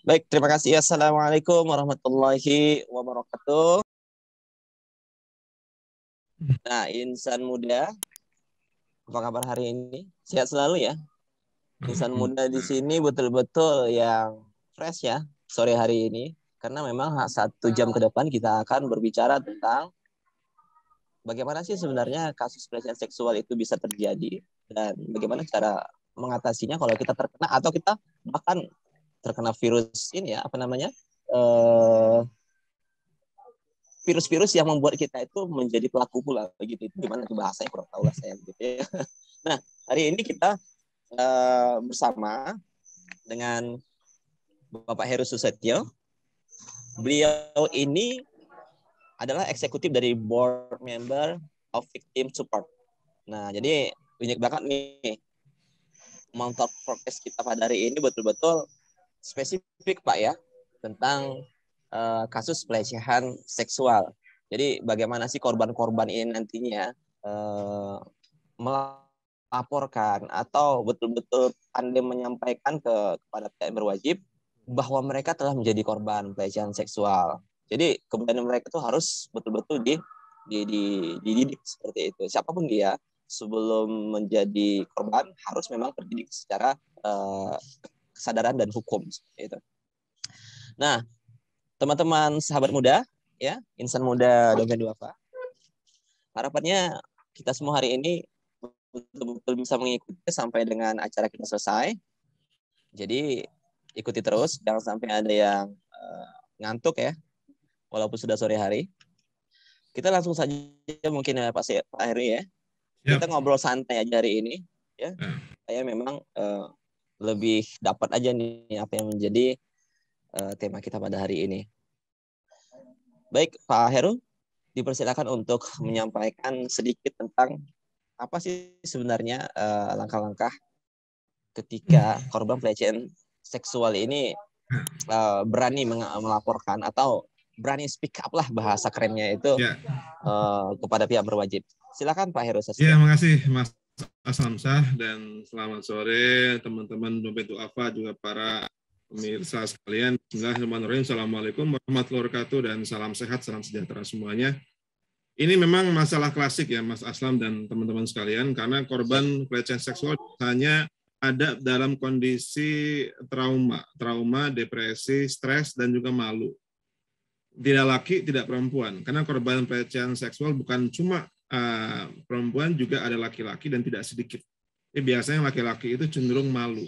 Baik, terima kasih. Assalamualaikum warahmatullahi wabarakatuh. Nah, insan muda, apa kabar hari ini? Sehat selalu ya. Insan muda di sini betul-betul yang fresh ya sore hari ini. Karena memang 1 jam ke depan kita akan berbicara tentang bagaimana sih sebenarnya kasus pelecehan seksual itu bisa terjadi dan bagaimana cara mengatasinya kalau kita terkena atau kita bahkan terkena virus ini ya, apa namanya? Eh, virus-virus yang membuat kita itu menjadi pelaku pula begitu. Itu gimana tuh bahasanya kurang tahu lah saya gitu ya. Nah, hari ini kita bersama dengan Bapak Heru Susetio. Beliau ini adalah eksekutif dari board member of Victim Support. Nah, jadi banyak banget nih Mount Forecast kita pada hari ini betul-betul spesifik Pak ya tentang kasus pelecehan seksual. Jadi bagaimana sih korban-korban ini nantinya melaporkan atau betul-betul pandai menyampaikan kepada pihak yang berwajib bahwa mereka telah menjadi korban pelecehan seksual. Jadi kemudian mereka itu harus betul-betul dididik seperti itu. Siapapun dia sebelum menjadi korban harus memang terdidik secara kesadaran dan hukum seperti itu. Nah, teman-teman sahabat muda, ya, insan muda Dompet Duafa, harapannya kita semua hari ini betul-betul bisa mengikuti sampai dengan acara kita selesai. Jadi ikuti terus, jangan sampai ada yang ngantuk ya, walaupun sudah sore hari. Kita langsung saja mungkin ya Pak Heri ya. Kita ngobrol santai aja hari ini, ya. Saya memang lebih dapat aja nih apa yang menjadi tema kita pada hari ini. Baik, Pak Heru, dipersilakan untuk menyampaikan sedikit tentang apa sih sebenarnya langkah-langkah ketika korban pelecehan seksual ini berani melaporkan atau berani speak up lah bahasa kerennya itu kepada pihak berwajib. Silakan Pak Heru. Ya, makasih Mas Asamsah dan selamat sore teman-teman Dompet Duafa juga para pemirsa sekalian. Bismillahirrahmanirrahim. Assalamualaikum warahmatullahi wabarakatuh dan salam sehat, salam sejahtera semuanya. Ini memang masalah klasik ya Mas Aslam dan teman-teman sekalian karena korban pelecehan seksual hanya ada dalam kondisi trauma, depresi, stres dan juga malu. Tidak laki, tidak perempuan. Karena korban pelecehan seksual bukan cuma perempuan, juga ada laki-laki dan tidak sedikit. Biasanya laki-laki itu cenderung malu.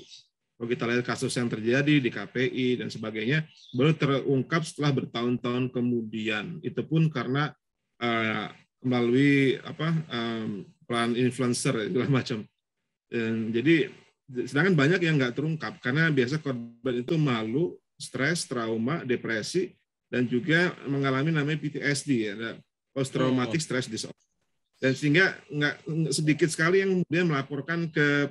Kalau kita lihat kasus yang terjadi di KPI dan sebagainya, baru terungkap setelah bertahun-tahun kemudian. Itu pun karena melalui peran influencer segala macam. Jadi sedangkan banyak yang nggak terungkap karena biasa korban itu malu, stres, trauma, depresi, dan juga mengalami namanya PTSD ya, post traumatic stress disorder. Dan sehingga nggak sedikit sekali yang kemudian melaporkan ke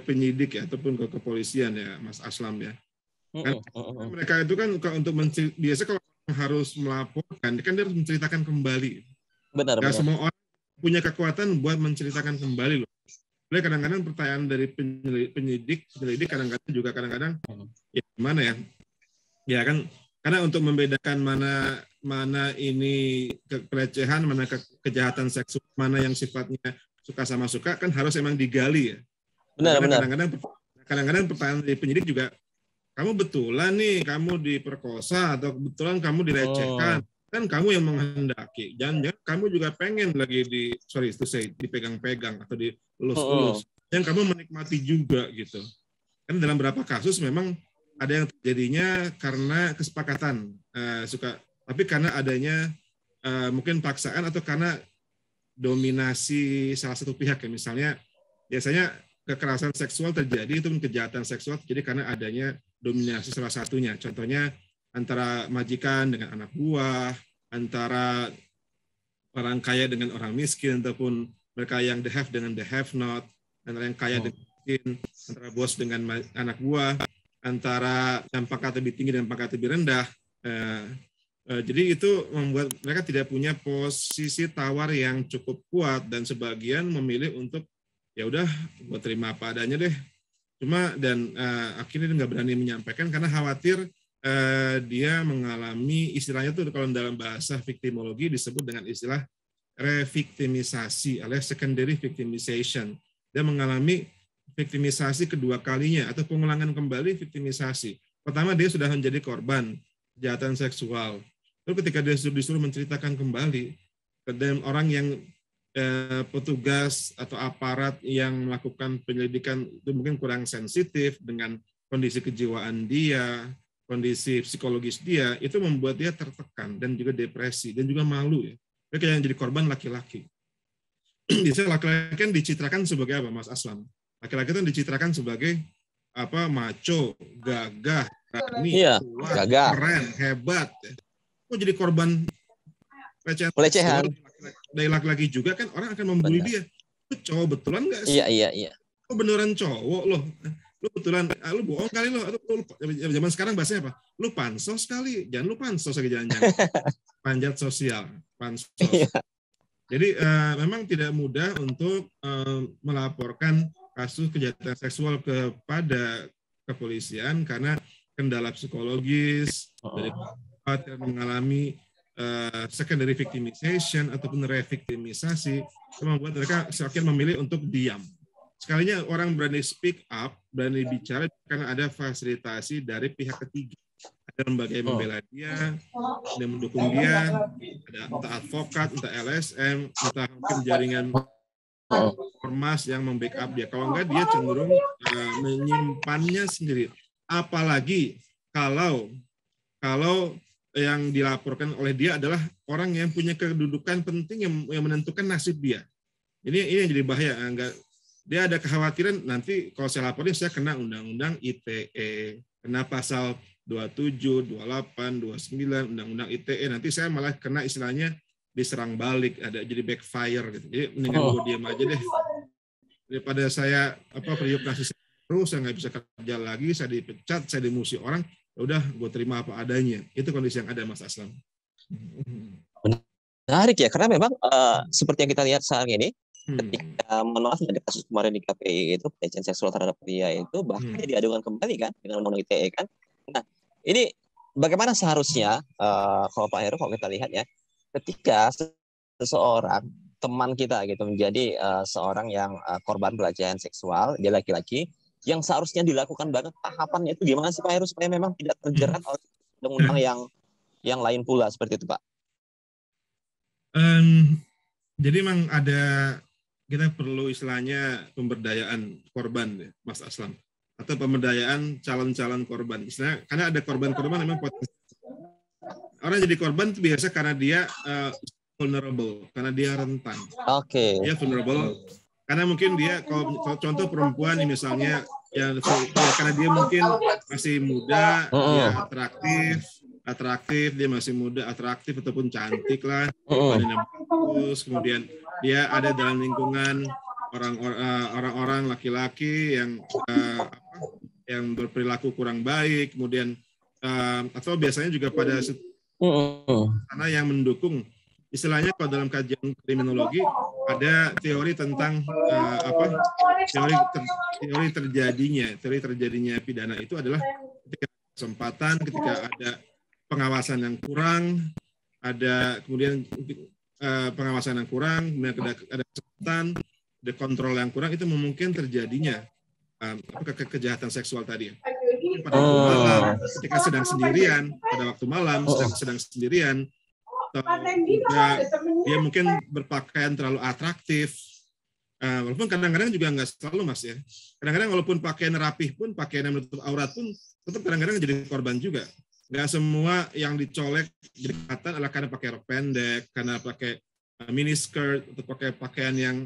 penyidik ya ataupun ke kepolisian ya Mas Aslam ya. Karena mereka itu kan untuk biasa kalau harus melaporkan kan dia harus menceritakan kembali. Benar. Semua orang punya kekuatan buat menceritakan kembali loh. Oleh kadang-kadang pertanyaan dari penyidik kadang-kadang juga ya gimana ya? Ya kan karena untuk membedakan mana ini pelecehan, mana kejahatan seksual, mana yang sifatnya suka sama suka kan harus emang digali ya. Benar. Kadang-kadang pertanyaan dari penyidik juga, kamu betulan nih kamu diperkosa atau kebetulan kamu dilecehkan, kan kamu yang menghendaki. Jangan-jangan kamu juga pengen lagi dipegang-pegang atau dielus-elus. Yang kamu menikmati juga gitu. Kan dalam beberapa kasus memang ada yang terjadinya karena kesepakatan tapi karena adanya mungkin paksaan atau karena dominasi salah satu pihak ya, misalnya biasanya kekerasan seksual terjadi itu kejahatan seksual terjadi karena adanya dominasi salah satunya, contohnya antara majikan dengan anak buah, antara orang kaya dengan orang miskin, ataupun mereka yang the have dengan the have not, antara yang kaya dengan miskin, antara bos dengan anak buah, antara yang pangkat lebih tinggi dan pangkat lebih rendah. Jadi itu membuat mereka tidak punya posisi tawar yang cukup kuat dan sebagian memilih untuk ya udah buat terima apa adanya deh. Cuma dan akhirnya nggak berani menyampaikan karena khawatir dia mengalami istilahnya tuh kalau dalam bahasa viktimologi disebut dengan istilah reviktimisasi alias secondary victimization. Dia mengalami viktimisasi kedua kalinya atau pengulangan kembali viktimisasi. Pertama dia sudah menjadi korban kejahatan seksual. Lalu ketika dia disuruh menceritakan kembali, dan orang yang petugas atau aparat yang melakukan penyelidikan itu mungkin kurang sensitif dengan kondisi kejiwaan dia, kondisi psikologis dia, itu membuat dia tertekan dan juga depresi dan juga malu ya. Dia kayak yang jadi korban laki-laki. Biasanya laki-laki kan dicitrakan sebagai apa, Mas Aslam? Laki-laki itu dicitrakan sebagai apa? Macho, gagah, berani, kuat, keren, hebat. Kok jadi korban pelecehan dari laki-laki juga kan orang akan membuli dia. Lu cowok betulan nggak sih? Iya. Lu beneran cowok loh. Lu betulan, lu bohong kali lo. Zaman sekarang bahasanya apa? Lu pansos kali. Jangan lu pansos lagi jangan-jangan. Panjat sosial, pansos. Iya. Jadi memang tidak mudah untuk melaporkan kasus kejahatan seksual kepada kepolisian karena kendala psikologis dari yang mengalami secondary victimization ataupun reviktimisasi, membuat mereka semakin memilih untuk diam. Sekalinya orang berani speak up, berani bicara karena ada fasilitasi dari pihak ketiga. Ada lembaga yang membela dia, yang mendukung dia, ada entah advokat, entah LSM, entah mungkin jaringan ormas yang membackup dia. Kalau enggak, dia cenderung menyimpannya sendiri. Apalagi kalau yang dilaporkan oleh dia adalah orang yang punya kedudukan penting yang menentukan nasib dia. Ini yang jadi bahaya. Dia ada kekhawatiran nanti kalau saya laporin saya kena undang-undang ITE, kena pasal 27, 28, 29 undang-undang ITE. Nanti saya malah kena istilahnya diserang balik, ada jadi backfire gitu. Jadi mendingan gue diam aja deh. Daripada saya periuk nasi terus saya nggak bisa kerja lagi, saya dipecat, saya dimusuhi orang. Udah gue terima apa adanya. Itu kondisi yang ada, Mas Aslam. Menarik ya, karena memang seperti yang kita lihat saat ini, ketika menolak dari kasus kemarin di KPI itu pelecehan seksual terhadap pria itu bahkan diadukan kembali kan dengan undang-undang ITE kan. Nah ini bagaimana seharusnya kalau Pak Heru kalau kita lihat ya, ketika seseorang teman kita gitu menjadi seorang yang korban pelecehan seksual, dia laki-laki, yang seharusnya dilakukan banget tahapannya itu gimana sih Pak Heru supaya memang tidak terjerat oleh undang-undang yang lain pula seperti itu Pak? Jadi memang kita perlu istilahnya pemberdayaan korban, Mas Aslam, atau pemberdayaan calon-calon korban. Istilahnya karena ada korban-korban memang potensi. Orang jadi korban itu biasa karena dia vulnerable, karena dia rentan. Oke. Dia vulnerable karena mungkin dia kalau contoh perempuan misalnya ya karena dia mungkin masih muda, dia atraktif, dia masih muda, atraktif ataupun cantik lah, badannya bagus, kemudian dia ada dalam lingkungan orang-orang laki-laki yang berperilaku kurang baik, kemudian atau biasanya juga pada karena yang mendukung. Istilahnya kalau dalam kajian kriminologi ada teori tentang teori terjadinya pidana itu adalah ketika kesempatan, ketika ada pengawasan yang kurang, ada kemudian pengawasan yang kurang, kemudian ada kesempatan, ada kontrol yang kurang, itu memungkinkan terjadinya kejahatan seksual tadi. Pada waktu malam, ketika sedang sendirian, sedang sendirian, dia mungkin berpakaian terlalu atraktif, walaupun kadang-kadang juga nggak selalu Mas ya. Kadang-kadang walaupun pakaian rapih pun, pakaian yang menutup aurat pun, tetap kadang-kadang jadi korban juga. Nggak semua yang dicolek jadi kelihatan adalah karena pakai rok pendek, karena pakai mini skirt, atau pakai pakaian yang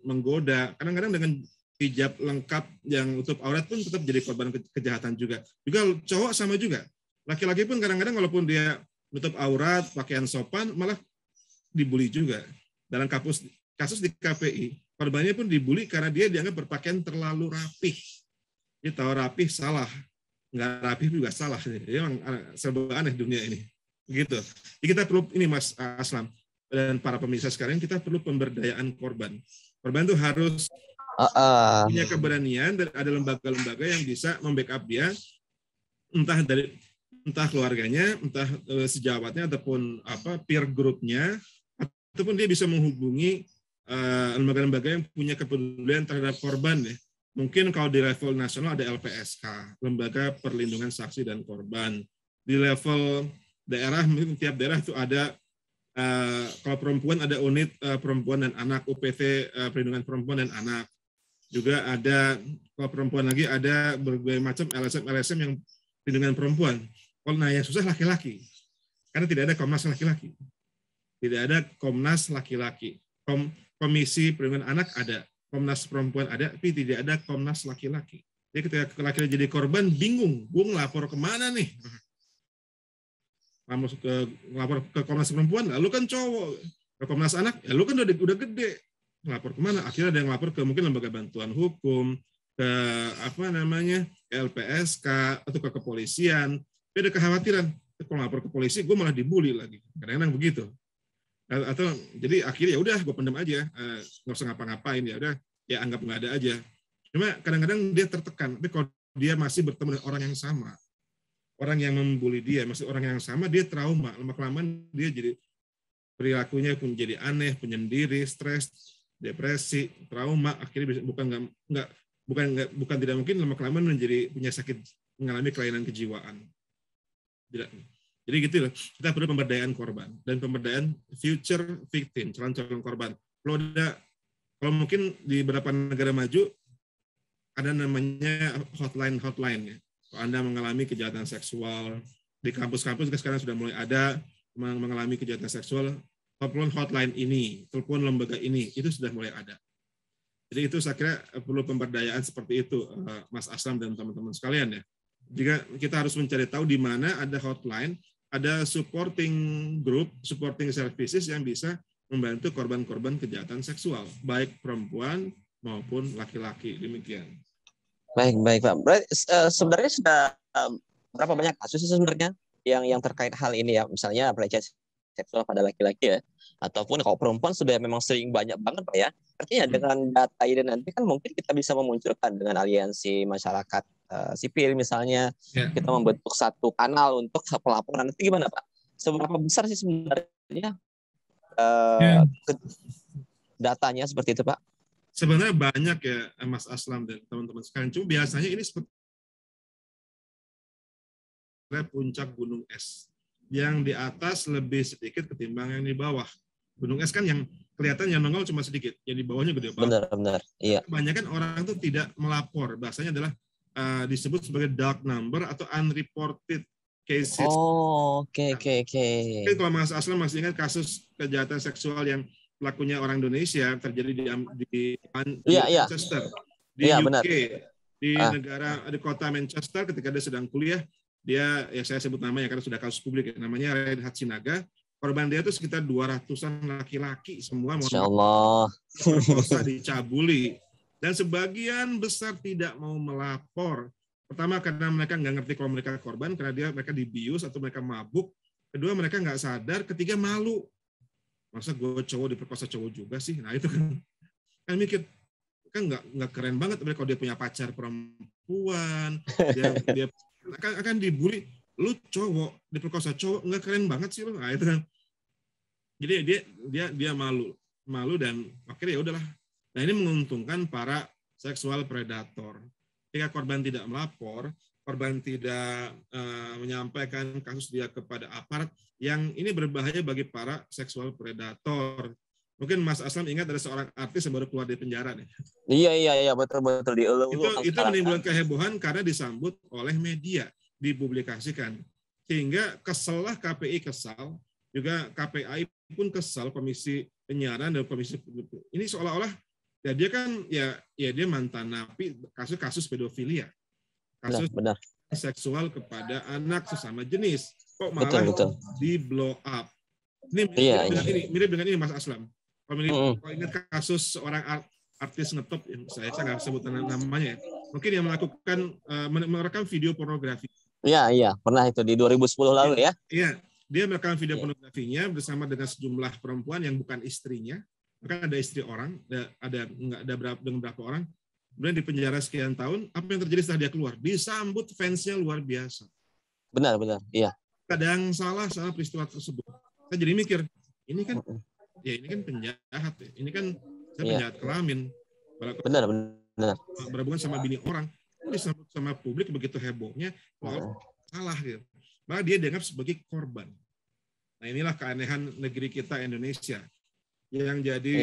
menggoda. Kadang-kadang dengan hijab lengkap yang menutup aurat pun tetap jadi korban kejahatan juga. Juga cowok sama juga. Laki-laki pun kadang-kadang walaupun dia menutup aurat, pakaian sopan, malah dibully juga. Dalam kasus di KPI, korbannya pun dibully karena dia dianggap berpakaian terlalu rapih. Dia tahu rapih salah, nggak rapih juga salah. Jadi memang serba aneh dunia ini. Begitu. Jadi kita perlu ini Mas Aslam dan para pemirsa sekarang, kita perlu pemberdayaan korban. Korban itu harus punya keberanian dan ada lembaga-lembaga yang bisa membackup dia, entah dari entah keluarganya, entah sejawatnya ataupun peer grupnya, ataupun dia bisa menghubungi lembaga-lembaga yang punya kepedulian terhadap korban ya. Mungkin kalau di level nasional ada LPSK, Lembaga Perlindungan Saksi dan Korban. Di level daerah, mungkin tiap daerah itu ada, kalau perempuan ada unit perempuan dan anak, UPT Perlindungan Perempuan dan Anak. Juga ada, kalau perempuan lagi ada berbagai macam LSM yang perlindungan perempuan. Nah yang susah laki-laki, karena tidak ada Komnas laki-laki. Tidak ada Komnas laki-laki. Komisi Perlindungan Anak ada, Komnas Perempuan ada, tapi tidak ada Komnas laki-laki. Jadi ketika laki-laki jadi korban, bingung, gue ngelapor kemana nih? Ngelapor ke Komnas Perempuan, lalu kan cowok. Ke Komnas Anak, ya lu kan udah gede. Ngelapor kemana? Akhirnya ada yang ngelapor ke mungkin lembaga bantuan hukum, ke LPSK, atau ke kepolisian. Tapi ada kekhawatiran, kalau ngelapor ke polisi, gue malah dibully lagi. Kadang-kadang begitu. Atau jadi akhirnya ya udah gue pendam aja, nggak usah ngapa-ngapain, ya udah ya anggap nggak ada aja. Cuma kadang-kadang dia tertekan, tapi kalau dia masih bertemu dengan orang yang sama, orang yang membuli dia, masih orang yang sama, dia trauma, lama-kelamaan dia jadi perilakunya pun jadi aneh, penyendiri, stres, depresi, trauma, akhirnya bukan tidak mungkin lama-kelamaan menjadi punya sakit, mengalami kelainan kejiwaan. Tidak. Jadi gitu loh, kita perlu pemberdayaan korban dan pemberdayaan future victim, calon-calon korban. Kalau mungkin di beberapa negara maju ada namanya hotline ya. Kalau Anda mengalami kejahatan seksual di kampus-kampus sekarang sudah mulai ada mengalami kejahatan seksual, telepon hotline ini, telepon lembaga ini, itu sudah mulai ada. Jadi itu saya kira perlu pemberdayaan seperti itu, Mas Aslam dan teman-teman sekalian ya. Jika kita harus mencari tahu di mana ada hotline, ada supporting group, supporting services yang bisa membantu korban-korban kejahatan seksual, baik perempuan maupun laki-laki. Demikian. Baik Pak. Berarti sebenarnya sudah berapa banyak kasus sebenarnya yang terkait hal ini ya, misalnya pelecehan seksual pada laki-laki ya, ataupun kalau perempuan sudah memang sering banyak banget Pak ya. Artinya dengan data ini nanti kan mungkin kita bisa memunculkan dengan aliansi masyarakat sipil misalnya, kita membentuk satu kanal untuk pelaporan. Nanti gimana Pak? Seberapa besar sih sebenarnya datanya seperti itu Pak? Sebenarnya banyak ya Mas Aslam dan teman-teman sekalian. Cuma biasanya ini seperti puncak gunung es. Yang di atas lebih sedikit ketimbang yang di bawah. Gunung es kan yang kelihatan yang nongol cuma sedikit, yang di bawahnya gede banget. Benar. Iya. Kebanyakan orang itu tidak melapor. Bahasanya adalah disebut sebagai dark number atau unreported cases. Oh, oke. Mungkin kalau Mas Aslam masih ingat kasus kejahatan seksual yang pelakunya orang Indonesia terjadi di Manchester, di UK, benar. di negara di kota Manchester ketika dia sedang kuliah, dia ya saya sebut namanya karena sudah kasus publik ya, namanya Reinhard Sinaga. Korban dia itu sekitar 200-an laki-laki semua merkosa, dicabuli. Dan sebagian besar tidak mau melapor. Pertama karena mereka nggak ngerti kalau mereka korban, karena mereka dibius atau mereka mabuk. Kedua mereka nggak sadar, ketiga malu. Masa gue cowok diperkosa cowok juga sih? Nah itu kan mikir, kan nggak keren banget kalau dia punya pacar perempuan, dia akan dibully. Lu cowok diperkosa cowok, nggak keren banget sih lu. Nah itu kan. Jadi dia malu dan akhirnya ya udahlah. Nah ini menguntungkan para seksual predator. Jika korban tidak melapor, korban tidak menyampaikan kasus dia kepada aparat, yang ini berbahaya bagi para seksual predator. Mungkin Mas Aslam ingat ada seorang artis yang baru keluar dari penjara nih. Iya betul Itu menimbulkan kehebohan karena disambut oleh media, dipublikasikan. Sehingga kesellah KPI kesal, juga KPI pun kesal, Komisi Penyiaran dan Komisi ini seolah-olah ya dia kan ya dia mantan napi kasus pedofilia, kasus benar. seksual kepada anak sesama jenis, kok malah di blow up. Ini mirip dengan ini Mas Aslam. Kalau ingat kasus seorang artis ngetop yang saya nggak sebut namanya, mungkin yang melakukan merekam video pornografi. Iya pernah itu di 2010 lalu ya. Iya, dia merekam video pornografinya bersama dengan sejumlah perempuan yang bukan istrinya. Bahkan ada istri orang, ada berapa orang. Kemudian di penjara sekian tahun, apa yang terjadi setelah dia keluar? Disambut fansnya luar biasa. Benar, iya. Ada yang salah sama peristiwa tersebut. Saya jadi mikir, ini kan penjahat ya. Ini kan saya penjahat kelamin. Benar. Berhubungan sama bini orang. Disambut sama publik begitu hebohnya, salah gitu. Maka dia dianggap sebagai korban. Nah inilah keanehan negeri kita Indonesia. Yang jadi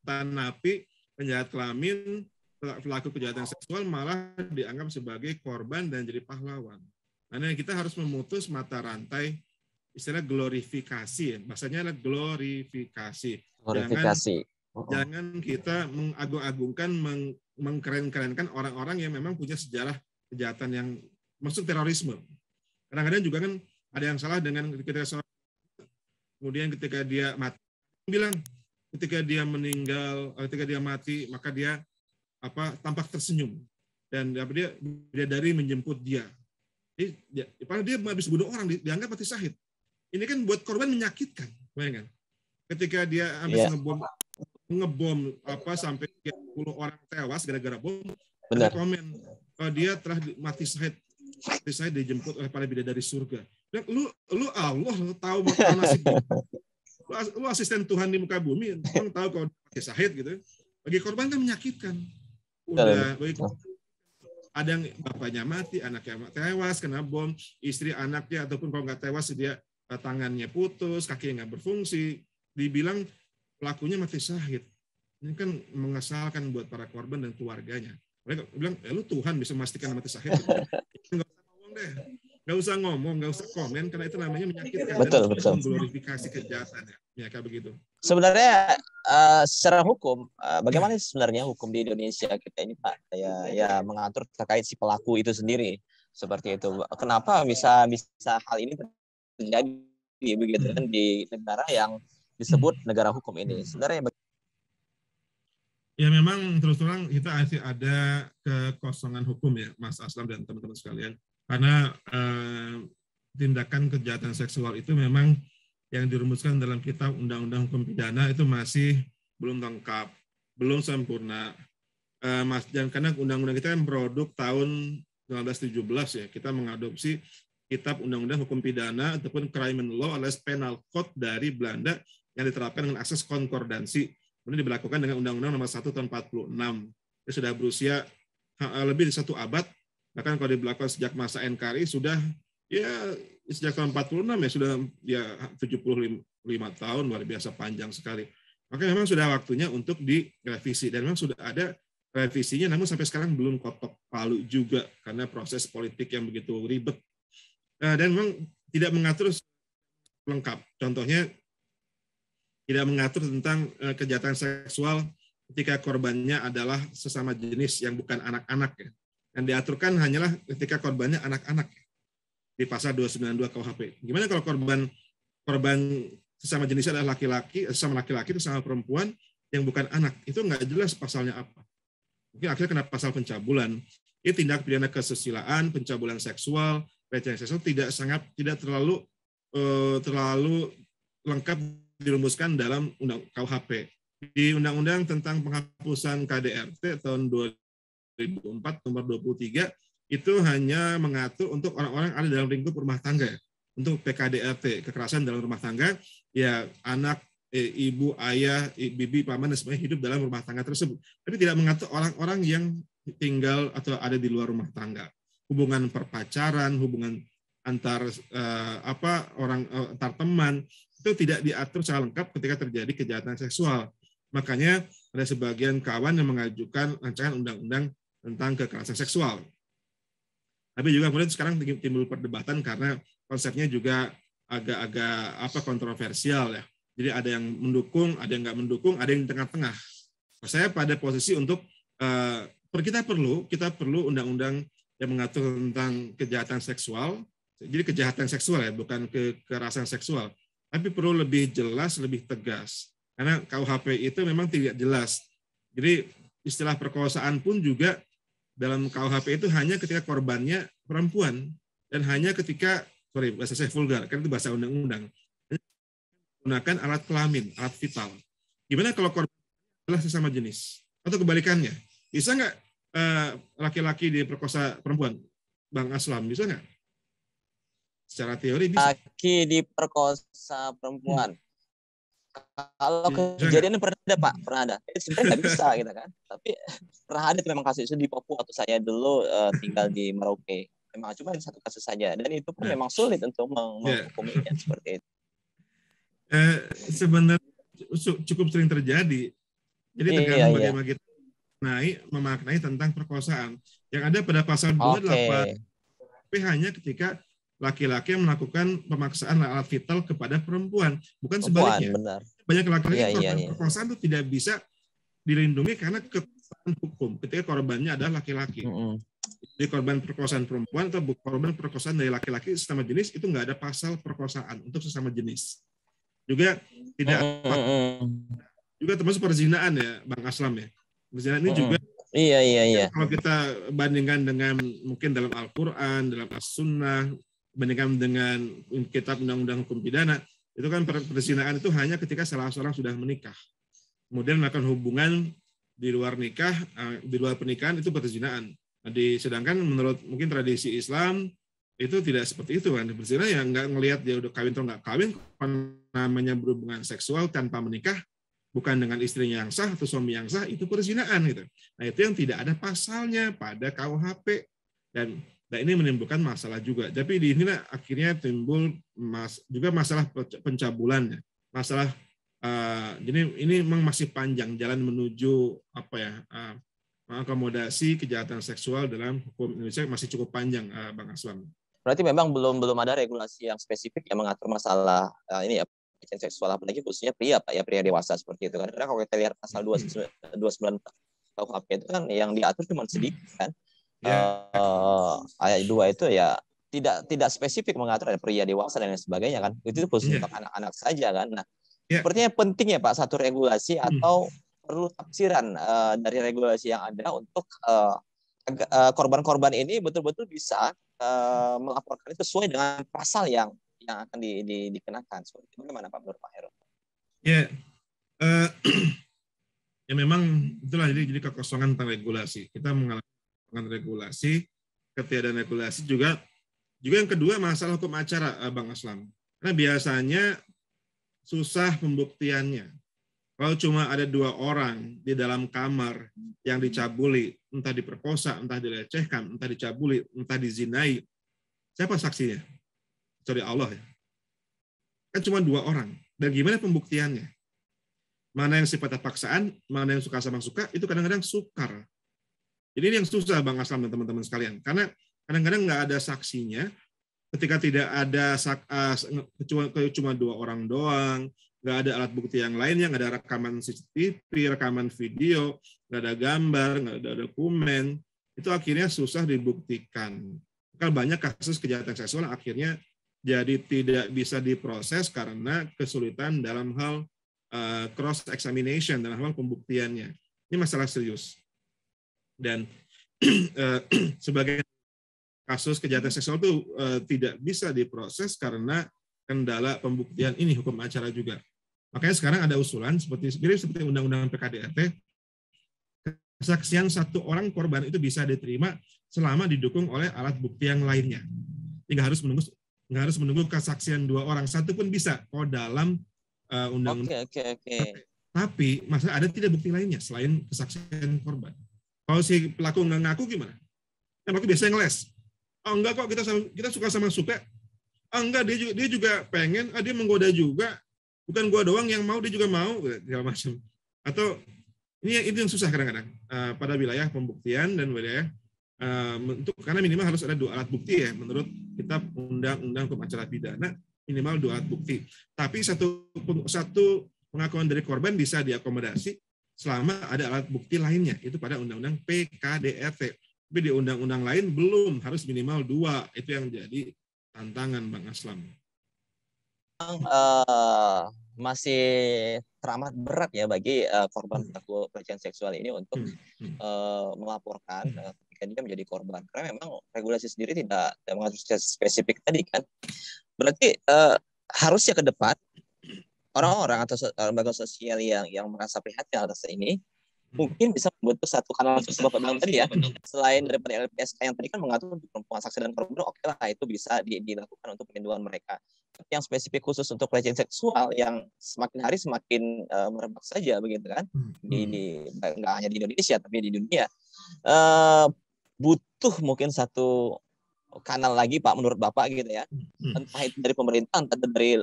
napi, penjahat kelamin, pelaku kejahatan seksual malah dianggap sebagai korban dan jadi pahlawan. Nah kita harus memutus mata rantai istilah glorifikasi ya. Bahasanya adalah glorifikasi. Jangan kita mengagung-agungkan, mengkeren-kerenkan orang-orang yang memang punya sejarah kejahatan yang masuk terorisme. Kadang-kadang juga kan ada yang salah dengan kemudian ketika dia mati, bilang ketika dia meninggal, ketika dia mati, maka dia tampak tersenyum dan dia dari menjemput dia. Padahal dia habis bunuh orang, dianggap mati syahid. Ini kan buat korban menyakitkan, bayangkan. Ketika dia habis ngebom sampai 30 orang tewas gara-gara bom, ada komen kalau dia telah mati syahid dijemput oleh para bidadari surga. Dan lu Allah lu tahu nasib lu asisten Tuhan di muka bumi, lu tahu kalau mati syahid gitu. Bagi korban kan menyakitkan. Udah ada yang bapaknya mati, anaknya tewas kena bom, istri anaknya ataupun kalau nggak tewas dia tangannya putus, kakinya nggak berfungsi, dibilang pelakunya mati syahid. Ini kan mengesalkan buat para korban dan keluarganya. Mereka bilang, lu Tuhan bisa memastikan mati syahid. Nggak usah ngomong deh, nggak usah ngomong, nggak usah komen, karena itu namanya menyakitkan. Betul. Glorifikasi kejahatan ya kayak begitu. Sebenarnya secara hukum, bagaimana sebenarnya hukum di Indonesia kita ini Pak? Ya mengatur terkait si pelaku itu sendiri seperti itu. Kenapa bisa hal ini terjadi begitu kan di negara yang disebut negara hukum ini? Sebenarnya ya memang terus terang kita masih ada kekosongan hukum ya Mas Aslam dan teman-teman sekalian. Karena tindakan kejahatan seksual itu memang yang dirumuskan dalam kitab Undang-Undang Hukum Pidana itu masih belum lengkap, belum sempurna. Dan karena undang-undang kita kan produk tahun 1917 ya, kita mengadopsi kitab Undang-Undang Hukum Pidana ataupun Criminal Law alias Penal Code dari Belanda yang diterapkan dengan akses konkordansi. Kemudian diberlakukan dengan Undang-Undang Nomor 1 tahun 46. Dia sudah berusia lebih dari 1 abad, bahkan kalau diberlakukan sejak masa NKRI sudah sejak tahun 46 ya sudah 75 tahun, luar biasa panjang sekali. Maka memang sudah waktunya untuk direvisi dan memang sudah ada revisinya, namun sampai sekarang belum ketok palu juga karena proses politik yang begitu ribet dan memang tidak mengatur lengkap. Contohnya tidak mengatur tentang kejahatan seksual ketika korbannya adalah sesama jenis yang bukan anak-anak ya. Yang diaturkan hanyalah ketika korbannya anak-anak di pasal 292 KUHP. Gimana kalau korban sesama jenis adalah sesama laki-laki itu sama perempuan yang bukan anak, itu nggak jelas pasalnya apa. Mungkin akhirnya kena pasal pencabulan. Ini tindak pidana kesusilaan, pencabulan seksual, pelecehan seksual tidak terlalu lengkap dirumuskan dalam KUHP. Di Undang-Undang tentang penghapusan KDRT tahun 2004 nomor 23 itu hanya mengatur untuk orang-orang ada dalam lingkup rumah tangga. Untuk PKDRT, kekerasan dalam rumah tangga, ya anak, ibu, ayah, bibi, paman, dan sebagainya hidup dalam rumah tangga tersebut. Tapi tidak mengatur orang-orang yang tinggal atau ada di luar rumah tangga. Hubungan perpacaran, hubungan antar antar teman, itu tidak diatur secara lengkap ketika terjadi kejahatan seksual. Makanya ada sebagian kawan yang mengajukan rancangan undang-undang tentang kekerasan seksual. Tapi juga kemudian sekarang timbul perdebatan karena konsepnya juga agak-agak kontroversial ya. Jadi ada yang mendukung, ada yang nggak mendukung, ada yang di tengah-tengah. Saya pada posisi untuk kita perlu undang-undang yang mengatur tentang kejahatan seksual. Jadi kejahatan seksual ya, bukan kekerasan seksual. Tapi perlu lebih jelas, lebih tegas. Karena KUHP itu memang tidak jelas. Jadi istilah perkosaan pun juga dalam KUHP itu hanya ketika korbannya perempuan dan hanya ketika, bahasa saya vulgar, kan itu bahasa undang-undang, menggunakan alat kelamin, alat vital. Gimana kalau korban adalah sesama jenis? Atau kebalikannya? Bisa nggak laki-laki diperkosa perempuan? Bang Aslam, bisa nggak? Secara teori bisa. Laki diperkosa perempuan. Kalau Bisa kejadian pernah ada Pak, pernah ada. Sebenarnya nggak bisa gitu kan. Tapi pernah ada memang kasus itu di Papua waktu saya dulu tinggal di Merauke. Memang cuma satu kasus saja dan itu pun memang sulit untuk menghukuminya seperti itu. Sebenarnya cukup sering terjadi. Jadi tergantung bagaimana kita memaknai tentang perkosaan. Yang ada pada pasal 28 tapi hanya ketika laki-laki yang melakukan pemaksaan alat vital kepada perempuan, bukan sebaliknya. Benar. Banyak laki-laki korban perkosaan itu tidak bisa dilindungi karena kekuatan hukum ketika korbannya adalah laki-laki. Jadi korban perkosaan perempuan atau korban perkosaan dari laki-laki sesama jenis itu nggak ada pasal perkosaan untuk sesama jenis. Juga tidak juga termasuk perzinaan ya, Bang Aslam ya. Perzinaan ini juga iya. Kalau kita bandingkan dengan mungkin dalam Al-Quran, dalam As-Sunnah, bandingkan dengan kitab undang-undang hukum pidana, itu kan perzinaan itu hanya ketika salah seorang sudah menikah. Kemudian melakukan hubungan di luar nikah, di luar pernikahan itu perzinaan. Sedangkan menurut mungkin tradisi Islam itu tidak seperti itu kan. Berzina ya nggak ngelihat dia udah kawin atau nggak kawin, namanya berhubungan seksual tanpa menikah, bukan dengan istrinya yang sah atau suami yang sah, itu perzinaan gitu. Nah itu yang tidak ada pasalnya pada KUHP dan ini menimbulkan masalah juga. Tapi di sini akhirnya timbul juga masalah pencabulannya, masalah jadi ini memang masih panjang jalan menuju mengakomodasi kejahatan seksual dalam hukum Indonesia masih cukup panjang, Bang Aslam. Berarti memang belum ada regulasi yang spesifik yang mengatur masalah ini ya pelecehan seksual, apalagi khususnya pria Pak ya, pria dewasa seperti itu kan. Karena kalau kita lihat pasal 29 KUHP itu kan yang diatur cuma sedikit kan. Ayat 2 itu ya tidak spesifik mengatur ada pria dewasa dan lain sebagainya kan. Itu khusus untuk anak-anak saja kan. Nah, sepertinya penting ya Pak satu regulasi atau perlu tafsiran dari regulasi yang ada untuk korban-korban ini betul-betul bisa melaporkan sesuai dengan pasal yang akan dikenakan. Seperti itu bagaimana Pak menurut Pak Heru? Ya memang itulah jadi kekosongan tentang regulasi. Kita mengalami regulasi, ketiadaan regulasi juga yang kedua masalah hukum acara, Bang Aslam. Karena biasanya susah pembuktiannya. Kalau cuma ada 2 orang di dalam kamar yang dicabuli, entah diperkosa, entah dilecehkan, entah dicabuli, entah dizinai, siapa saksinya? Kecuali Allah ya. Kan cuma 2 orang. Dan gimana pembuktiannya? Mana yang sifatnya paksaan, mana yang suka sama suka, itu kadang-kadang sukar. Jadi ini yang susah Bang Aslam dan teman-teman sekalian. Karena kadang-kadang nggak ada saksinya, ketika tidak ada cuma 2 orang doang, nggak ada alat bukti yang lainnya, nggak ada rekaman CCTV, rekaman video, nggak ada gambar, nggak ada dokumen, itu akhirnya susah dibuktikan. Kan banyak kasus kejahatan seksual akhirnya jadi tidak bisa diproses karena kesulitan dalam hal cross examination, dalam hal pembuktiannya. Ini masalah serius. Dan sebagai kasus kejahatan seksual itu tidak bisa diproses karena kendala pembuktian ini hukum acara juga. Makanya sekarang ada usulan seperti undang-undang PKDRT, kesaksian 1 orang korban itu bisa diterima selama didukung oleh alat bukti yang lainnya. Nggak harus menunggu kesaksian 2 orang, 1 pun bisa kalau dalam undang-undang. Oke. Tapi masalah ada tidak bukti lainnya selain kesaksian korban. Kalau si pelaku nggak ngaku gimana? Pelaku biasanya ngeles. Oh enggak kok, kita suka sama suka. Oh enggak, dia juga pengen, dia menggoda juga. Bukan gua doang yang mau, dia juga mau, segala macam. Atau ini yang susah kadang-kadang pada wilayah pembuktian dan wilayah karena minimal harus ada 2 alat bukti ya menurut kitab undang-undang hukum acara pidana, minimal 2 alat bukti. Tapi satu pengakuan dari korban bisa diakomodasi selama ada alat bukti lainnya, itu pada undang-undang PKDRT. Tapi di undang-undang lain belum, harus minimal 2. Itu yang jadi tantangan Bang Aslam. Masih teramat berat ya bagi korban pelaku pelecehan seksual ini untuk melaporkan ketika dia menjadi korban. Karena memang regulasi sendiri tidak mengatur spesifik tadi kan. Berarti harusnya ke depan orang-orang atau lembaga sosial yang merasa prihatin atas ini mungkin bisa membentuk satu kanal seperti Bapak bilang tadi ya. Selain daripada LPSK yang tadi kan mengatur untuk perempuan saksi dan korban, oke lah itu bisa dilakukan untuk perlindungan mereka. Tapi yang spesifik khusus untuk pelecehan seksual yang semakin hari semakin merebak saja begitu kan, nggak hanya di Indonesia tapi di dunia, butuh mungkin satu kanal lagi Pak menurut Bapak gitu ya, entah itu dari pemerintah, entah dari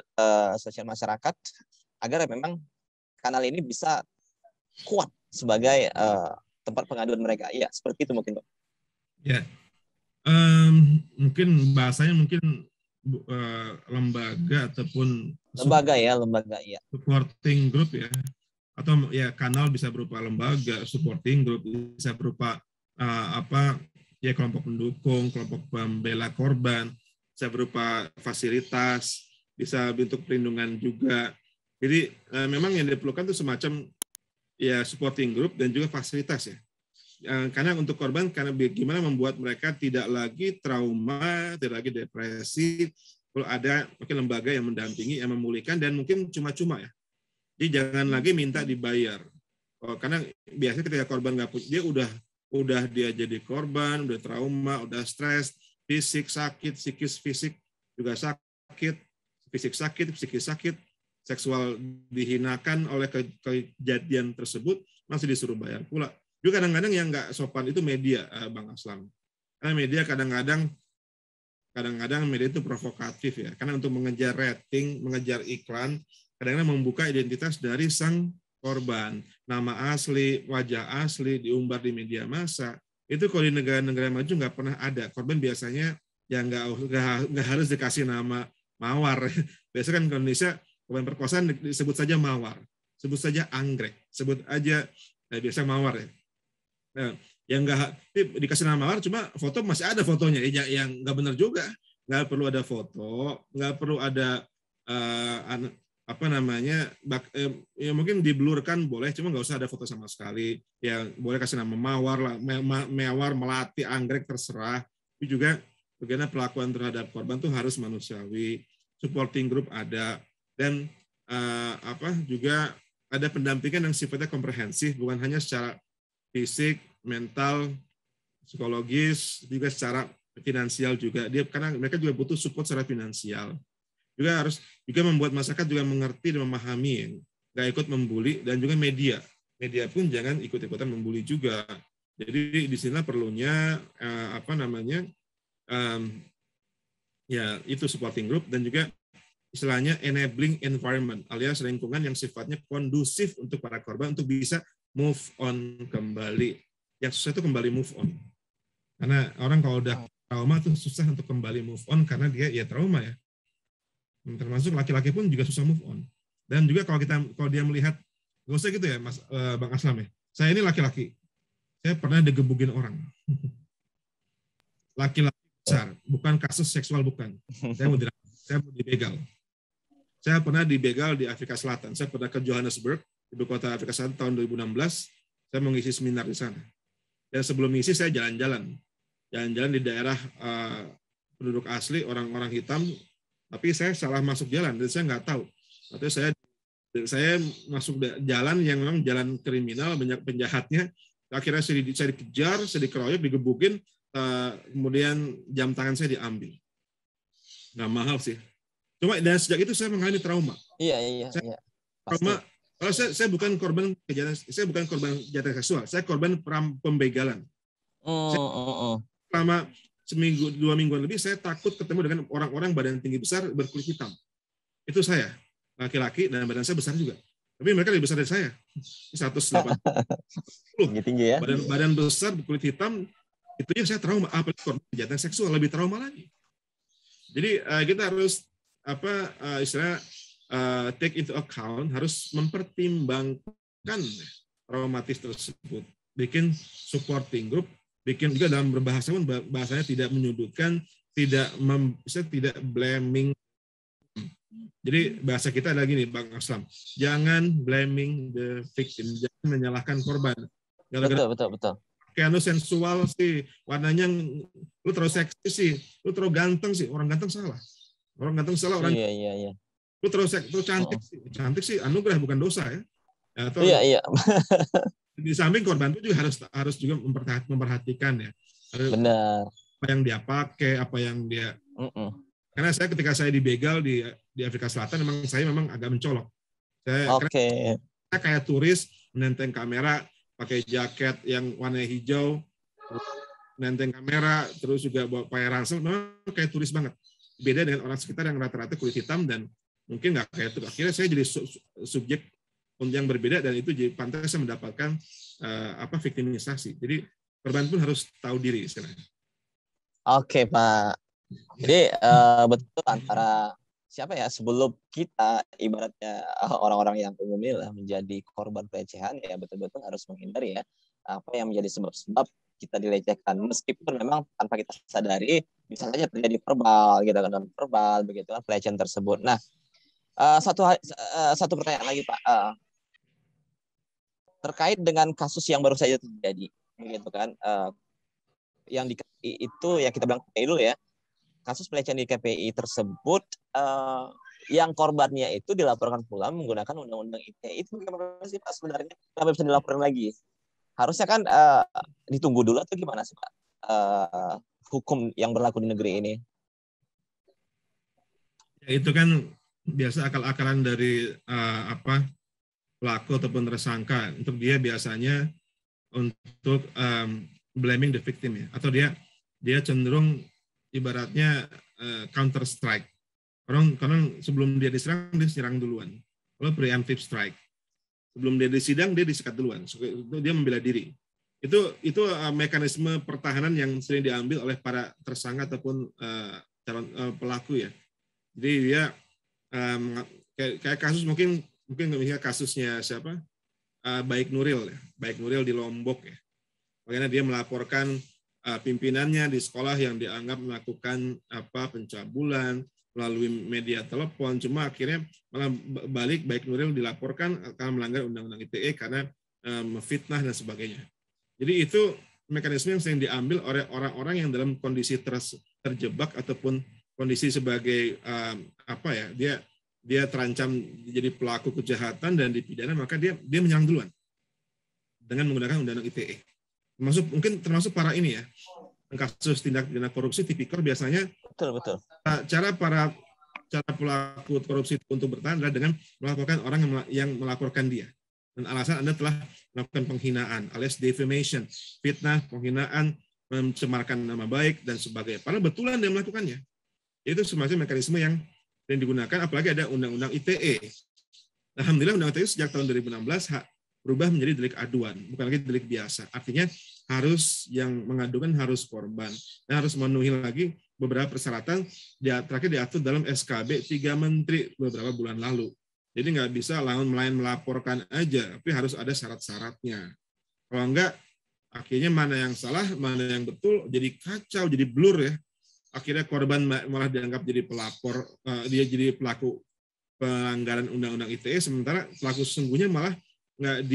sosial masyarakat, agar memang kanal ini bisa kuat sebagai tempat pengaduan mereka. Ya, seperti itu mungkin, Pak. Ya, mungkin bahasanya mungkin lembaga ataupun lembaga ya. Supporting group ya, atau ya kanal bisa berupa lembaga, supporting group bisa berupa ya kelompok pendukung, kelompok pembela korban, bisa berupa fasilitas, bisa bentuk perlindungan juga. Jadi memang yang diperlukan itu semacam ya supporting group dan juga fasilitas ya. Karena untuk korban, karena bagaimana membuat mereka tidak lagi trauma, tidak lagi depresi, kalau ada mungkin lembaga yang mendampingi, yang memulihkan, dan mungkin cuma-cuma ya. Jadi jangan lagi minta dibayar. Karena biasanya ketika korban nggak punya, dia udah dia jadi korban, udah trauma, udah stres, fisik sakit, psikis fisik juga sakit, fisik sakit, psikis sakit, seksual dihinakan oleh kejadian tersebut, masih disuruh bayar pula. Juga kadang-kadang yang nggak sopan itu media, Bang Aslam. Karena media kadang-kadang media itu provokatif ya. Karena untuk mengejar rating, mengejar iklan, kadang-kadang membuka identitas dari sang korban. Nama asli, wajah asli, diumbar di media massa. Itu kalau di negara-negara maju nggak pernah ada. Korban biasanya ya nggak harus dikasih nama mawar. Biasanya kan di Indonesia, korban perkosaan disebut saja mawar, sebut saja anggrek, sebut aja biasa mawar ya. Nah, yang nggak dikasih nama mawar, cuma foto masih ada fotonya, yang nggak benar juga. Nggak perlu ada foto, nggak perlu ada ya mungkin diblurkan boleh, cuma nggak usah ada foto sama sekali. Ya boleh kasih nama mawar lah, mawar, melati, anggrek, terserah. Itu juga bagaimana pelakuan terhadap korban tuh harus manusiawi. Supporting group ada. Dan juga ada pendampingan yang sifatnya komprehensif, bukan hanya secara fisik, mental, psikologis, juga secara finansial juga. Karena mereka juga butuh support secara finansial. Juga harus juga membuat masyarakat juga mengerti dan memahami, nggak ikut membuli, dan juga media pun jangan ikut-ikutan membuli juga. Jadi di sini perlunya ya itu supporting group, dan juga istilahnya enabling environment, alias lingkungan yang sifatnya kondusif untuk para korban untuk bisa move on kembali. Yang susah itu kembali move on. Karena orang kalau udah trauma tuh susah untuk kembali move on karena dia ya trauma ya. Termasuk laki-laki pun juga susah move on. Dan juga kalau dia melihat, nggak usah gitu ya Mas Bang Aslam ya. Saya ini laki-laki. Saya pernah digebukin orang. Laki-laki besar, bukan kasus seksual, bukan. Saya mau dibegal. Saya pernah dibegal di Afrika Selatan. Saya pernah ke Johannesburg, ibu kota Afrika Selatan, tahun 2016. Saya mau ngisi seminar di sana. Dan sebelum ngisi saya jalan-jalan di daerah penduduk asli, orang-orang hitam. Tapi saya salah masuk jalan, dan saya nggak tahu. Atau saya masuk jalan yang memang jalan kriminal, banyak penjahatnya. Akhirnya saya dikejar, saya dikeroyok, digebukin, kemudian jam tangan saya diambil. Nggak mahal sih. Cuma dan sejak itu saya mengalami trauma. Iya. Trauma. Kalau saya bukan korban kejahatan, saya bukan korban kejahatan seksual, saya korban pembegalan. Selama seminggu, 2 mingguan lebih, saya takut ketemu dengan orang-orang badan tinggi besar berkulit hitam. Itu saya, laki-laki, dan badan saya besar juga. Tapi mereka lebih besar dari saya. 180. Tinggi ya. Badan besar berkulit hitam, itu yang saya trauma. Apalagi korban kejahatan seksual lebih trauma lagi. Jadi kita harus take into account, harus mempertimbangkan traumatis tersebut. Bikin supporting group, bikin juga dalam berbahasa pun bahasanya tidak menyudutkan, tidak blaming. Jadi bahasa kita ada gini, Bang Aslam, jangan blaming the victim, jangan menyalahkan korban. Betul. Kayak sensual sih, warnanya lu terlalu seksi sih, lu terlalu ganteng sih, orang ganteng salah. Iya. Lu terlalu cantik sih, anugerah bukan dosa ya. Atau iya. di samping korban itu juga harus juga memperhatikan ya. Benar. Apa yang dia pakai, apa yang dia. Karena ketika saya dibegal di Afrika Selatan, saya memang agak mencolok. Saya kayak turis menenteng kamera, pakai jaket yang warna hijau, menenteng kamera, terus juga bawa pakai ransel, memang kayak turis banget. Beda dengan orang sekitar yang rata-rata kulit hitam dan mungkin nggak kayak itu. Akhirnya saya jadi subjek yang berbeda dan itu jadi pantas saya mendapatkan viktimisasi. Jadi korban pun harus tahu diri istilahnya. Oke, Pak. Jadi betul antara siapa ya, sebelum kita ibaratnya orang-orang yang umum ini lah menjadi korban pelecehan, ya betul-betul harus menghindari ya apa yang menjadi sebab-sebab kita dilecehkan, meskipun memang tanpa kita sadari bisa saja terjadi verbal gitu kan, verbal begitu kan pelecehan tersebut. Nah, satu pertanyaan lagi Pak, terkait dengan kasus yang baru saja terjadi begitu kan, yang di KPI itu yang kita bilang KPI dulu ya, kasus pelecehan di KPI tersebut yang korbannya itu dilaporkan pula menggunakan undang-undang ITE. Itu bagaimana sih Pak sebenarnya? Kenapa bisa dilaporkan lagi? Harusnya kan ditunggu dulu atau gimana sih Pak hukum yang berlaku di negeri ini? Ya, itu kan biasa akal-akalan dari pelaku ataupun tersangka. Untuk dia biasanya untuk blaming the victim ya, atau dia cenderung ibaratnya counter strike. Karena sebelum dia diserang duluan. Kalau preemptive strike. Sebelum dia disidang, dia disekat duluan. Dia membela diri. Itu mekanisme pertahanan yang sering diambil oleh para tersangka ataupun calon pelaku ya. Jadi dia kayak kasus mungkin misalnya kasusnya siapa? Baik Nuril ya. Baik Nuril di Lombok ya. Bagaimana dia melaporkan pimpinannya di sekolah yang dianggap melakukan pencabulan melalui media telepon, cuma akhirnya malah balik Baik Nuril dilaporkan karena melanggar undang-undang ITE karena memfitnah dan sebagainya. Jadi itu mekanisme yang sering diambil oleh orang-orang yang dalam kondisi terjebak ataupun kondisi sebagai dia terancam jadi pelaku kejahatan dan dipidana, maka dia menyerang duluan dengan menggunakan undang-undang ITE. Termasuk para ini ya, kasus tindak pidana korupsi tipikor biasanya betul. Cara pelaku korupsi untuk bertahan adalah dengan melaporkan orang yang melaporkan dia. Dan alasan Anda telah melakukan penghinaan alias defamation, fitnah, penghinaan, mencemarkan nama baik dan sebagainya. Padahal betulan dia melakukannya. Itu semacam mekanisme yang digunakan, apalagi ada undang-undang ITE. Alhamdulillah undang-undang ITE sejak tahun 2016 berubah menjadi delik aduan, bukan lagi delik biasa. Artinya yang mengadukan harus korban dan harus memenuhi lagi beberapa persyaratan terakhir diatur dalam SKB 3 Menteri beberapa bulan lalu. Jadi nggak bisa lain melaporkan aja, tapi harus ada syarat-syaratnya. Kalau enggak, akhirnya mana yang salah, mana yang betul, jadi kacau, jadi blur ya. Akhirnya korban malah dianggap jadi pelapor, dia jadi pelaku pelanggaran undang-undang ITE, sementara pelaku sesungguhnya malah nggak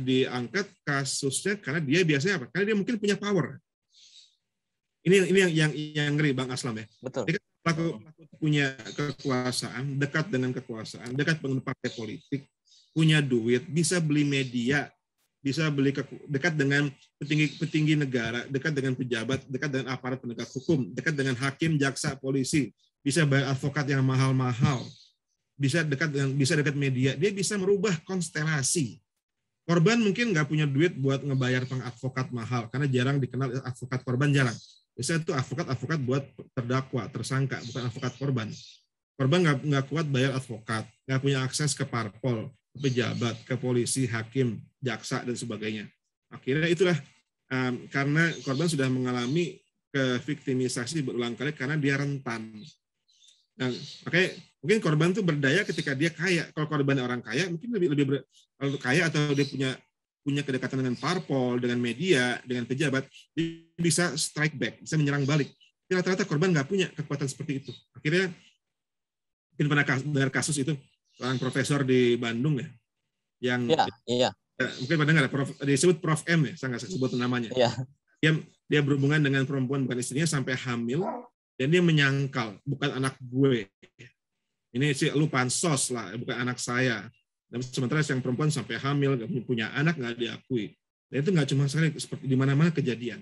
diangkat kasusnya karena dia biasanya apa? Karena dia mungkin punya power. Ini yang ngeri Bang Aslam ya. Betul. Dia pelaku punya kekuasaan, dekat dengan kekuasaan, dekat dengan partai politik, punya duit, bisa beli media, bisa dekat dengan petinggi negara, dekat dengan pejabat, dekat dengan aparat penegak hukum, dekat dengan hakim, jaksa, polisi, bisa bayar advokat yang mahal-mahal, bisa dekat media, dia bisa merubah konstelasi. Korban mungkin nggak punya duit buat ngebayar pengadvokat mahal karena jarang dikenal advokat korban, jarang. Biasanya itu advokat buat terdakwa, tersangka, bukan advokat korban. Korban nggak kuat bayar advokat, nggak punya akses ke parpol, ke pejabat, ke polisi, hakim, jaksa, dan sebagainya. Akhirnya itulah karena korban sudah mengalami keviktimisasi berulang kali karena dia rentan. Nah, makanya mungkin korban itu berdaya ketika dia kaya. Kalau korban orang kaya, mungkin lebih kaya atau dia punya kedekatan dengan parpol, dengan media, dengan pejabat, dia bisa strike back, bisa menyerang balik. Tapi rata-rata korban nggak punya kekuatan seperti itu. Akhirnya, mungkin pernah dengar kasus itu, seorang profesor di Bandung ya, yang mungkin pernah dengar, disebut Prof M ya, saya nggak sebut namanya. Ya. Dia berhubungan dengan perempuan bukan istrinya sampai hamil, dan dia menyangkal, bukan anak gue. Ini sih lu pansos lah, bukan anak saya. Dan sementara yang perempuan sampai hamil, nggak punya anak, nggak diakui. Dan itu nggak cuma sekali, seperti di mana-mana kejadian.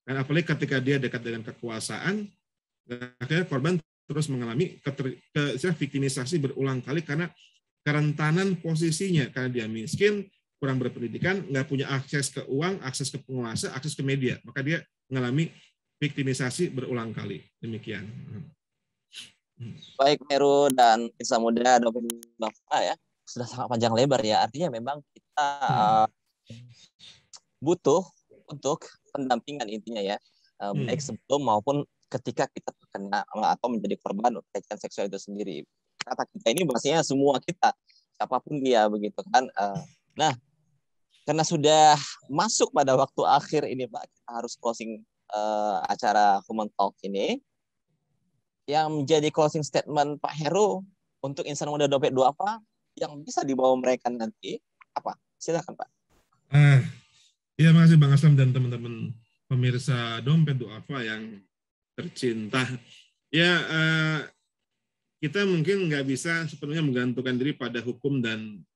Dan apalagi ketika dia dekat dengan kekuasaan, akhirnya korban terus mengalami viktimisasi berulang kali karena kerentanan posisinya, karena dia miskin, kurang berpendidikan, nggak punya akses ke uang, akses ke penguasa, akses ke media, maka dia mengalami viktimisasi berulang kali. Demikian. Baik Heru dan Insan Muda Bapak ya, sudah sangat panjang lebar ya. Artinya memang kita butuh untuk pendampingan intinya ya, baik sebelum maupun ketika kita terkena atau menjadi korban pelecehan seksual itu sendiri. Kata kita ini maksudnya semua kita, siapapun dia begitu kan. Nah, karena sudah masuk pada waktu akhir ini Pak, kita harus closing acara Human Talk ini. Yang menjadi closing statement Pak Heru untuk Insan Muda Dompet Duafa yang bisa dibawa mereka nanti apa? Silakan Pak. Iya, makasih Bang Aslam dan teman-teman pemirsa Dompet Duafa yang tercinta. Ya, kita mungkin nggak bisa sepenuhnya menggantungkan diri pada hukum dan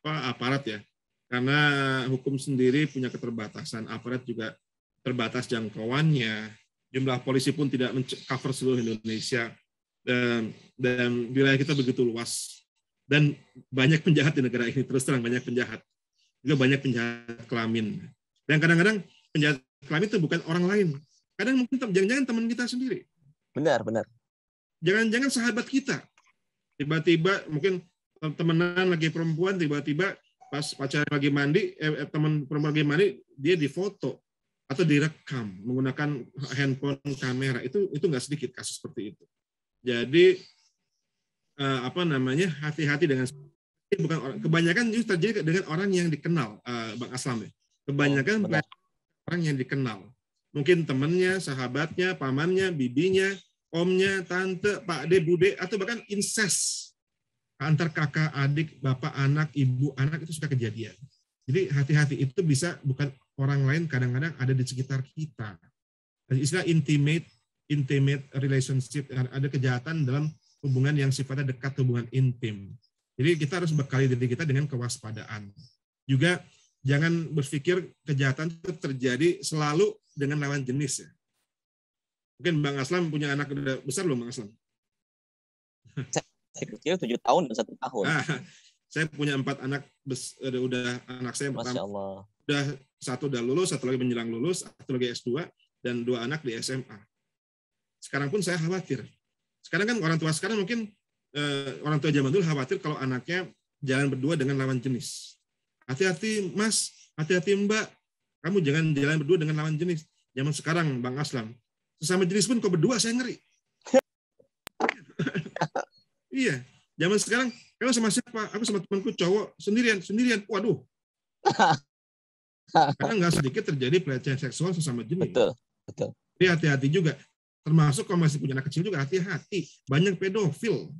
aparat ya, karena hukum sendiri punya keterbatasan, aparat juga terbatas jangkauannya. Jumlah polisi pun tidak cover seluruh Indonesia, dan wilayah kita begitu luas, dan banyak penjahat di negara ini, terus terang banyak penjahat, juga banyak penjahat kelamin, dan kadang-kadang penjahat kelamin itu bukan orang lain, kadang mungkin jangan-jangan teman kita sendiri. Benar. Jangan-jangan sahabat kita, tiba-tiba mungkin temenan lagi perempuan, tiba-tiba pas pacaran lagi mandi, teman perempuan lagi mandi, dia difoto atau direkam menggunakan handphone kamera. Itu nggak sedikit kasus seperti itu. Jadi hati-hati dengan, bukan orang, kebanyakan itu terjadi dengan orang yang dikenal, Bang Aslam ya. Kebanyakan orang yang dikenal, mungkin temannya, sahabatnya, pamannya, bibinya, omnya, tante, pak de, bude, atau bahkan incest antar kakak, adik, bapak, anak, ibu, anak, itu suka kejadian. Jadi hati-hati, itu bisa bukan orang lain, kadang-kadang ada di sekitar kita. Istilah intimate relationship, ada kejahatan dalam hubungan yang sifatnya dekat, hubungan intim. Jadi kita harus bekali diri kita dengan kewaspadaan. Juga jangan berpikir kejahatan itu terjadi selalu dengan lawan jenis ya. Mungkin Bang Aslam punya anak besar belum Bang Aslam? Saya kecil 7 tahun dan 1 tahun. Saya punya 4 anak, udah anak saya yang pertama. Masya Allah. Udah satu udah lulus, satu lagi menjelang lulus, satu lagi S2, dan 2 anak di SMA. Sekarang pun saya khawatir. Sekarang kan orang tua sekarang mungkin orang tua zaman dulu khawatir kalau anaknya jalan berdua dengan lawan jenis. Hati-hati Mas, hati-hati Mbak, kamu jangan jalan berdua dengan lawan jenis. Zaman sekarang Bang Aslam, sesama jenis pun kau berdua saya ngeri. Iya, zaman sekarang kamu sama siapa? Aku sama temanku cowok sendirian. Waduh. Karena nggak sedikit terjadi pelecehan seksual sesama jenis. Betul. Jadi hati-hati juga. Termasuk kalau masih punya anak kecil juga hati-hati. Banyak pedofil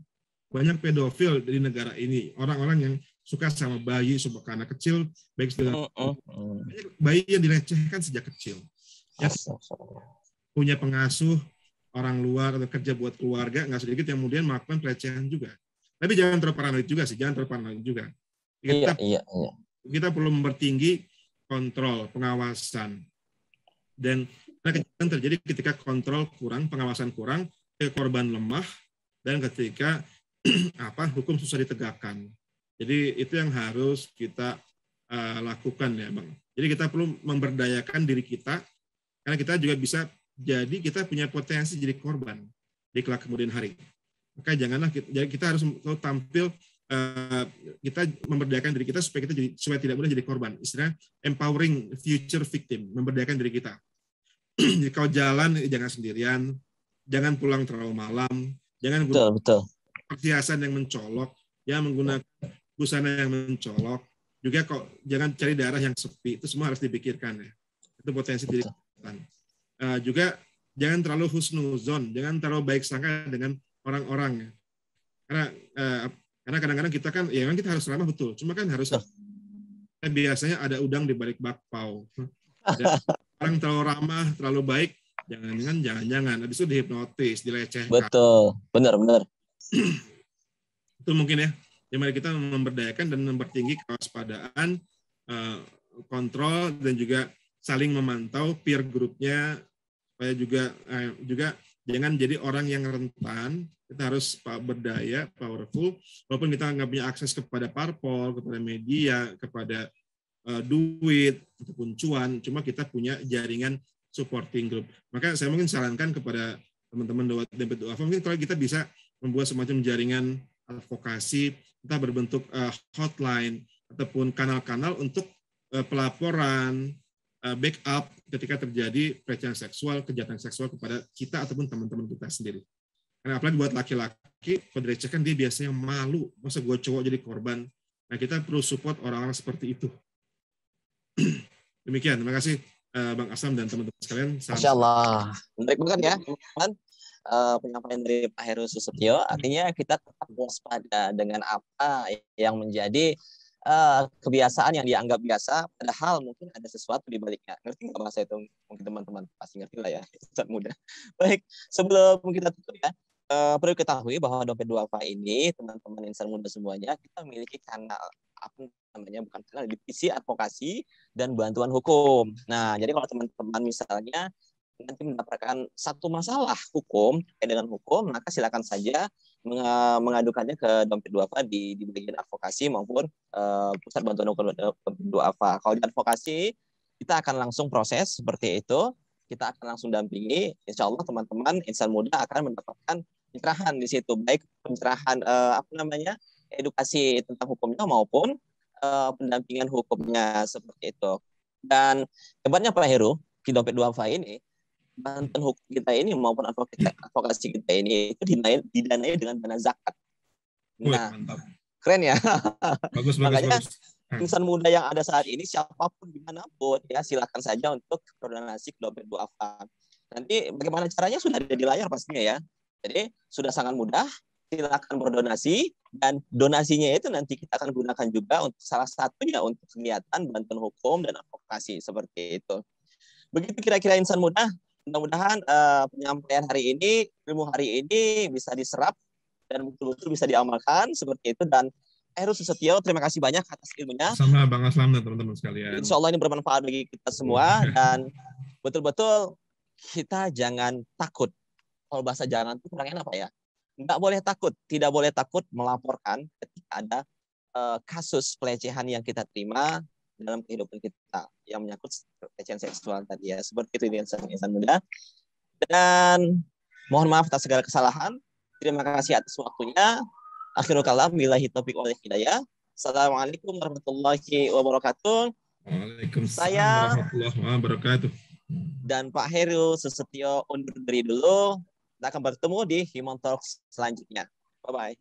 di negara ini. Orang-orang yang suka sama bayi, suka anak kecil, baik dengan bayi yang dilecehkan sejak kecil. Ya, punya pengasuh orang luar atau kerja buat keluarga, nggak sedikit yang kemudian melakukan pelecehan juga. Tapi jangan terlalu paranoid juga sih, Kita perlu mempertinggi kontrol, pengawasan. Dan kejahatan terjadi ketika kontrol kurang, pengawasan kurang, korban lemah, dan ketika hukum susah ditegakkan. Jadi itu yang harus kita lakukan ya Bang. Jadi kita perlu memberdayakan diri kita, karena kita juga bisa jadi kita punya potensi jadi korban di kelak kemudian hari. Maka janganlah kita harus tampil, kita memberdayakan diri kita supaya tidak mudah jadi korban. Istilahnya empowering future victim, memberdayakan diri kita. Jadi kalau jalan jangan sendirian, jangan pulang terlalu malam, jangan gunakan perhiasan yang mencolok, jangan menggunakan busana yang mencolok. Juga jangan cari daerah yang sepi, itu semua harus dipikirkan ya. Itu potensi diri kita. Juga jangan terlalu husnuzon, jangan terlalu baik sangka dengan orang-orang. Karena kadang-kadang kita kan, ya memang kita harus ramah betul, cuma kan harus biasanya ada udang di balik bakpao. Orang terlalu ramah, terlalu baik, jangan-jangan habis itu dihipnotis, dilecehkan. Betul, benar. Itu mungkin ya Jadi mari kita memberdayakan dan mempertinggi kewaspadaan, kontrol, dan juga saling memantau peer grupnya, supaya juga jangan jadi orang yang rentan. Kita harus berdaya, powerful, walaupun kita nggak punya akses kepada parpol, kepada media, kepada duit ataupun cuan, cuma kita punya jaringan supporting group. Maka saya mungkin sarankan kepada teman-teman Dompet Duafa, mungkin kalau kita bisa membuat semacam jaringan advokasi, entah berbentuk hotline ataupun kanal-kanal untuk pelaporan, backup ketika terjadi pelecehan seksual, kejahatan seksual kepada kita ataupun teman-teman kita sendiri. Karena apalagi buat laki-laki, kalau direcehkan dia biasanya malu, masa gue cowok jadi korban. Nah, kita perlu support orang-orang seperti itu. Demikian, terima kasih Bang Aslam dan teman-teman sekalian. Masya Allah, menarik banget ya, teman-teman. Penyampaian dari Pak Heru Susetio, artinya kita tetap waspada dengan apa yang menjadi kebiasaan yang dianggap biasa, padahal mungkin ada sesuatu di baliknya. Ngerti nggak bahasa itu? Mungkin teman-teman pasti ngerti lah ya, Ustaz muda. Baik, sebelum kita tutup ya, perlu ketahui bahwa Dompet Duafa ini, teman-teman insan muda semuanya, kita memiliki kanal, apa namanya, bukan kanal, divisi advokasi dan bantuan hukum. Nah, jadi kalau teman-teman misalnya nanti mendapatkan satu masalah hukum terkait dengan hukum, maka silakan saja mengadukannya ke Dompet Duafa di bagian advokasi maupun pusat bantuan hukum Dompet Duafa. Kalau di advokasi kita akan langsung proses seperti itu, kita akan langsung dampingi. Insya Allah teman-teman insan muda akan mendapatkan pencerahan di situ, baik pencerahan edukasi tentang hukumnya maupun pendampingan hukumnya seperti itu. Dan hebatnya Pak Heru di Dompet Duafa ini, bantuan hukum kita ini maupun advokasi kita ini itu didanai dengan dana zakat. Nah, keren ya. Bagus. Makanya insan muda yang ada saat ini, siapapun dimanapun ya, silakan saja untuk berdonasi ke Dompet Duafa. Nanti bagaimana caranya sudah ada di layar pastinya ya. Jadi sudah sangat mudah, silakan berdonasi, dan donasinya itu nanti kita akan gunakan juga untuk salah satunya untuk kegiatan bantuan hukum dan advokasi seperti itu. Begitu kira-kira insan muda. Mudah-mudahan penyampaian hari ini, ilmu hari ini bisa diserap dan betul-betul bisa diamalkan seperti itu. Dan Heru Susetio, terima kasih banyak atas ilmunya. Sama Bang Aslam dan teman-teman sekalian. Insya Allah ini bermanfaat bagi kita semua, dan betul-betul kita jangan takut. Kalau bahasa jangan itu kurang enak, Pak ya. Nggak boleh takut, tidak boleh takut melaporkan ketika ada kasus pelecehan yang kita terima dalam kehidupan kita yang menyangkut pelecehan seksual tadi ya. Seperti itu insan muda. Dan mohon maaf atas segala kesalahan. Terima kasih atas waktunya. Akhirul kalam, billahi taufiq wal hidayah. Assalamualaikum warahmatullahi wabarakatuh. Waalaikumsalam warahmatullahi wabarakatuh. Dan Pak Heru Susetio undur diri dulu. Kita akan bertemu di Human Talks selanjutnya. Bye-bye.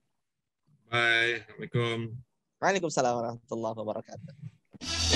Bye. Assalamualaikum. Waalaikumsalam warahmatullahi wabarakatuh.